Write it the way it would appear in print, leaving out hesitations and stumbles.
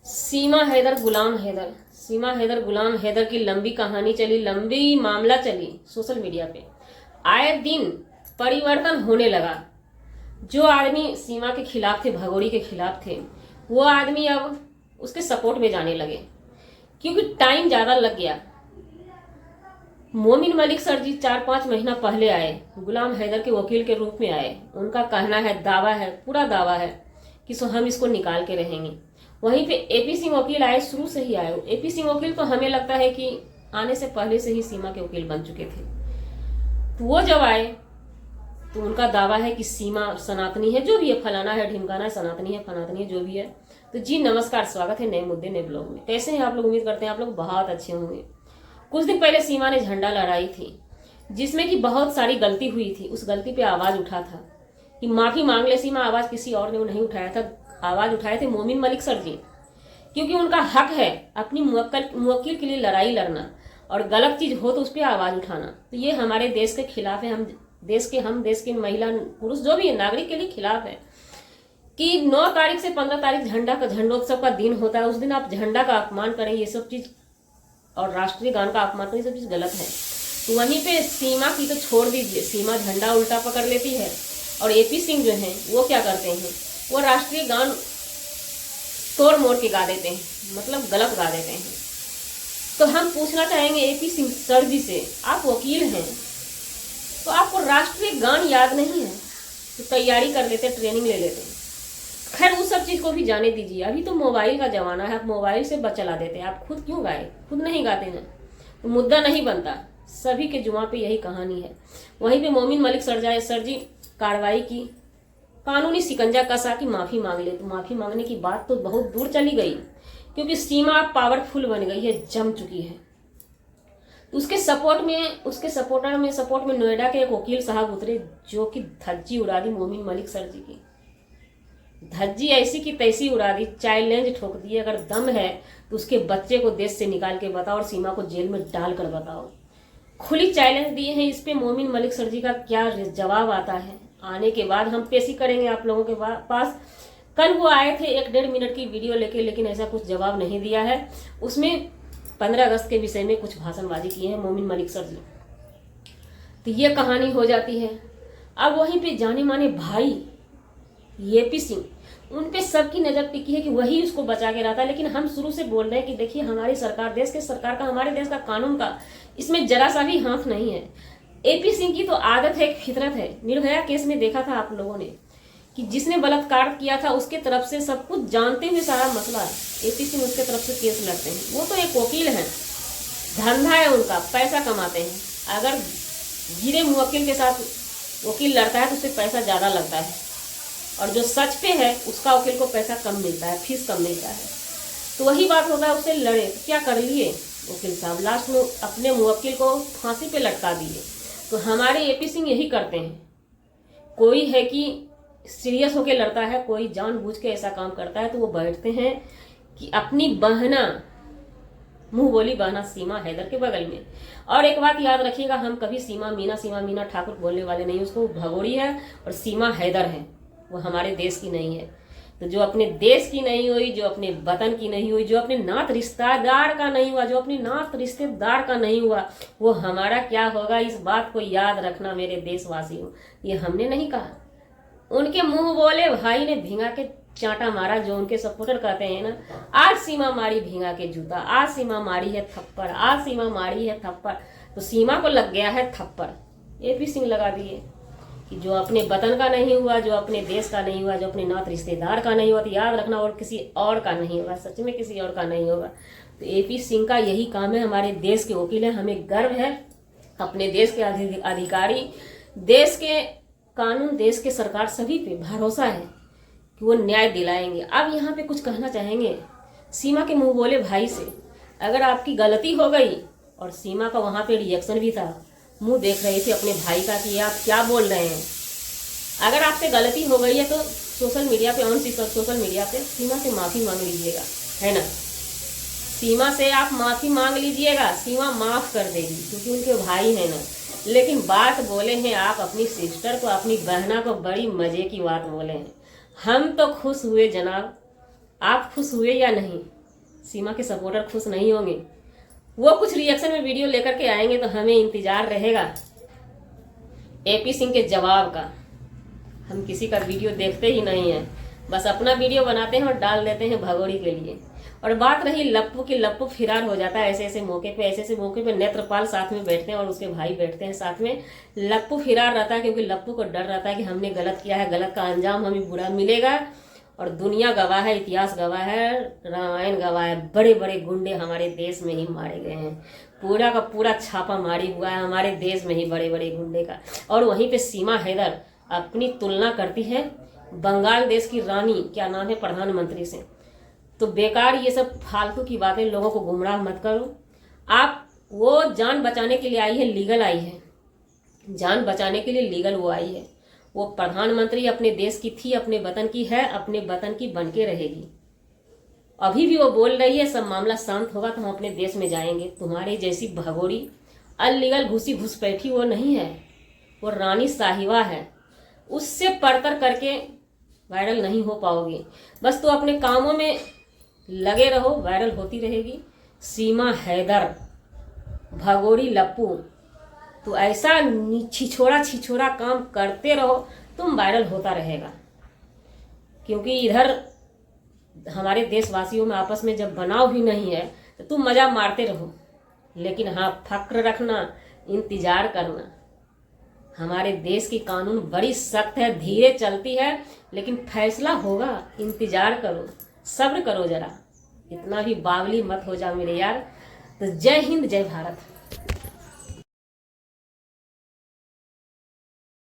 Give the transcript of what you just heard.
सीमा हैदर गुलाम हैदर, सीमा हैदर गुलाम हैदर की लंबी कहानी चली, लंबी मामला चली सोशल मीडिया पे। आए दिन परिवर्तन होने लगा। जो आदमी सीमा के खिलाफ थे, भगोड़ी के खिलाफ थे, वो आदमी अब उसके सपोर्ट में जाने लगे क्योंकि टाइम ज्यादा लग गया। मोमिन मलिक सर जी 4-5 महीना पहले आए, गुलाम हैदर के वकील के रूप में आए। उनका कहना है, दावा है, पूरा दावा है कि हम इसको निकाल के रहेंगे। वहीं पे एपी सिंह वकील आए, शुरू से ही आए। एपी सिंह वकील तो हमें लगता है कि आने से पहले से ही सीमा के वकील बन चुके थे। तो वो जब आए तो उनका दावा है कि सीमा सनातनी है, जो भी है, फलाना है, ढिमकाना है, सनातनी है, फनातनी है, जो भी है। तो जी नमस्कार, स्वागत है नए मुद्दे नए ब्लॉग में। कैसे हैं आप लोग? उम्मीद करते हैं आप लोग बहुत अच्छे होंगे। कुछ दिन पहले सीमा ने झंडा लहराई थी, जिसमें कि बहुत सारी गलती हुई थी। उस गलती पे आवाज उठा था कि माफी मांग ले सीमा। आवाज किसी और ने नहीं उठाया था, आवाज उठाए थे मोमिन मलिक सर जी, क्योंकि उनका हक है अपनी मुवक्किल के लिए लड़ाई लड़ना और गलत चीज हो तो उस पर आवाज उठाना। तो ये हमारे देश के खिलाफ है। हम देश के महिला पुरुष जो भी है, नागरिक के लिए खिलाफ है कि 9 तारीख से 15 तारीख झंडोत्सव का दिन होता है। उस दिन आप झंडा का अपमान करें, ये सब चीज, और राष्ट्रीय गान का अपमान करें, ये सब चीज गलत है। तो वहीं पे सीमा की तो छोड़ दीजिए, सीमा झंडा उल्टा पकड़ लेती है और एपी सिंह जो है वो क्या करते हैं, वो राष्ट्रीय गान तोड़ मोड़ के गा देते हैं, मतलब गलत गा देते हैं। तो हम पूछना चाहेंगे एपी सिंह सर जी से, आप वकील हैं तो आपको राष्ट्रीय गान याद नहीं है तो तैयारी कर लेते, ट्रेनिंग ले लेते। खैर उस सब चीज को भी जाने दीजिए, अभी तो मोबाइल का जमाना है, आप मोबाइल से चला देते हैं। आप खुद क्यों गाए? खुद नहीं गाते हैं तो मुद्दा नहीं बनता। सभी के जुआ पे यही कहानी है। वहीं पे मोमिन मलिक सर जी कार्रवाई की, कानूनी शिकंजा कसा कि माफी मांग ले। तो माफी मांगने की बात तो बहुत दूर चली गई क्योंकि सीमा पावरफुल बन गई है, जम चुकी है। उसके सपोर्ट में नोएडा के एक वकील साहब उतरे, जो कि धज्जी उड़ा दी मोमिन मलिक सर जी की। धज्जी ऐसी की तैसी उड़ा दी, चैलेंज ठोक दिए। अगर दम है तो उसके बच्चे को देश से निकाल के बताओ और सीमा को जेल में डालकर बताओ। खुली चैलेंज दिए हैं। इस पे मोमिन मलिक सर जी का क्या जवाब आता है, आने के बाद हम पेशी करेंगे आप लोगों के पास। कल वो आए थे 1-1.5 मिनट की वीडियो लेके, लेकिन ऐसा कुछ जवाब नहीं दिया है। उसमें 15 अगस्त के विषय में कुछ भाषणबाजी किए हैं मोमिन मलिक सर जी। तो ये कहानी हो जाती है। अब वहीं पे जाने माने भाई एपी सिंह, उन पे सबकी नजर टिकी है कि वही उसको बचा के रहता है। लेकिन हम शुरू से बोल रहे हैं कि देखिए, हमारी सरकार, देश के सरकार का, हमारे देश का कानून का इसमें जरा सा भी हाथ नहीं है। एपी सिंह की तो आदत है, फितरत है। निर्भया केस में देखा था आप लोगों ने कि जिसने बलात्कार किया था उसके तरफ से सब कुछ जानते हुए सारा मसला एपी सिंह उसके तरफ से केस लड़ते हैं। वो तो एक वकील है, धंधा है उनका, पैसा कमाते हैं। अगर गिरे मुवक्किल के साथ वकील लड़ता है तो उससे पैसा ज्यादा लगता है, और जो सच पे है उसका वकील को पैसा कम मिलता है, फीस कम मिलता है। तो वही बात होता है, उससे लड़े तो क्या कर लिए वकील साहब, लास्ट में अपने मुवक्किल को फांसी पे लटका दिए। तो हमारे एपी सिंह यही करते हैं। कोई है कि सीरियस होके लड़ता है, कोई जानबूझ के ऐसा काम करता है, तो वो बैठते हैं कि अपनी बहना, मुंह बोली बहना सीमा हैदर के बगल में। और एक बात याद रखिएगा, हम कभी सीमा मीना ठाकुर बोलने वाले नहीं। उसको भगोड़ी है और सीमा हैदर है, वो हमारे देश की नहीं है। तो जो अपने देश की नहीं हुई, जो अपने वतन की नहीं हुई, जो अपने नात रिश्तेदार का नहीं हुआ, जो अपने नात रिश्तेदार का नहीं हुआ, वो हमारा क्या होगा? इस बात को याद रखना मेरे देशवासियों। ये हमने नहीं कहा, उनके मुंह बोले भाई ने भींगा के चांटा मारा। जो उनके सपोर्टर कहते हैं ना, आज सीमा मारी भींगा के जूता, आज सीमा मारी है थप्पड़, आज सीमा मारी है थप्पड़। तो सीमा को लग गया है थप्पड़, एपी सिंह लगा दिए कि जो अपने वतन का नहीं हुआ, जो अपने देश का नहीं हुआ, जो अपने नात रिश्तेदार का नहीं हुआ, तो याद रखना और किसी और का नहीं होगा, सच में किसी और का नहीं होगा। तो एपी सिंह का यही काम है, हमारे देश के वकील है। हमें गर्व है अपने देश के अधिकारी, देश के कानून, देश के सरकार, सभी पे भरोसा है कि वो न्याय दिलाएंगे। अब यहाँ पे कुछ कहना चाहेंगे सीमा के मुंह बोले भाई से। अगर आपकी गलती हो गई, और सीमा का वहां पे रिएक्शन भी था, मुंह देख रही थी अपने भाई का कि आप क्या बोल रहे हैं। अगर आपसे गलती हो गई है तो सोशल मीडिया पे सीमा से माफी मांग लीजिएगा, है ना। सीमा से आप माफी मांग लीजिएगा, सीमा माफ कर देगी क्योंकि उनके भाई है ना। लेकिन बात बोले हैं आप अपनी सिस्टर को, अपनी बहना को, बड़ी मजे की बात बोले हैं। हम तो खुश हुए जनाब, आप खुश हुए या नहीं? सीमा के सपोर्टर खुश नहीं होंगे। वो कुछ रिएक्शन में वीडियो लेकर के आएंगे तो हमें इंतजार रहेगा एपी सिंह के जवाब का। हम किसी का वीडियो देखते ही नहीं है, बस अपना वीडियो बनाते हैं और डाल देते हैं भगोड़ी के लिए। और बात रही लप्पू की, लप्पू फिरार हो जाता है ऐसे ऐसे मौके पे नेत्रपाल साथ में बैठते हैं और उसके भाई बैठते हैं साथ में। लप्पू फिरार रहता है क्योंकि लप्पू को डर रहता है कि हमने गलत किया है, गलत का अंजाम हमें बुरा मिलेगा। और दुनिया गवाह है, इतिहास गवाह है, रामायण गवाह है, बड़े बड़े गुंडे हमारे देश में ही मारे गए हैं। पूरा का पूरा छापा मारी हुआ है हमारे देश में ही बड़े बड़े गुंडे का। और वहीं पे सीमा हैदर अपनी तुलना करती है बंगाल देश की रानी, क्या नाम है, प्रधानमंत्री से। तो बेकार ये सब फालतू की बातें, लोगों को गुमराह मत करो। आप वो जान बचाने के लिए आई है, लीगल आई है, जान बचाने के लिए लीगल वो आई है। वो प्रधानमंत्री अपने देश की थी, अपने वतन की है, अपने वतन की बन के रहेगी। अभी भी वो बोल रही है सब मामला शांत होगा तो हम अपने देश में जाएंगे। तुम्हारी जैसी भगोड़ी अनलीगल घुसी घुसपैठी वो नहीं है, वो रानी साहिबा है। उससे पढ़तर करके वायरल नहीं हो पाओगे। बस तो अपने कामों में लगे रहो, वायरल होती रहेगी। सीमा हैदर, भगोड़ी लप्पू, तो ऐसा छिछोरा काम करते रहो, तुम वायरल होता रहेगा। क्योंकि इधर हमारे देशवासियों में आपस में जब बनाव ही नहीं है तो तुम मजा मारते रहो। लेकिन हाँ, फक्र रखना, इंतजार करना। हमारे देश की कानून बड़ी सख्त है, धीरे चलती है, लेकिन फैसला होगा। इंतजार करो, सब्र करो जरा, इतना भी बावली मत हो जाओ मेरे यार। तो जय हिंद, जय भारत।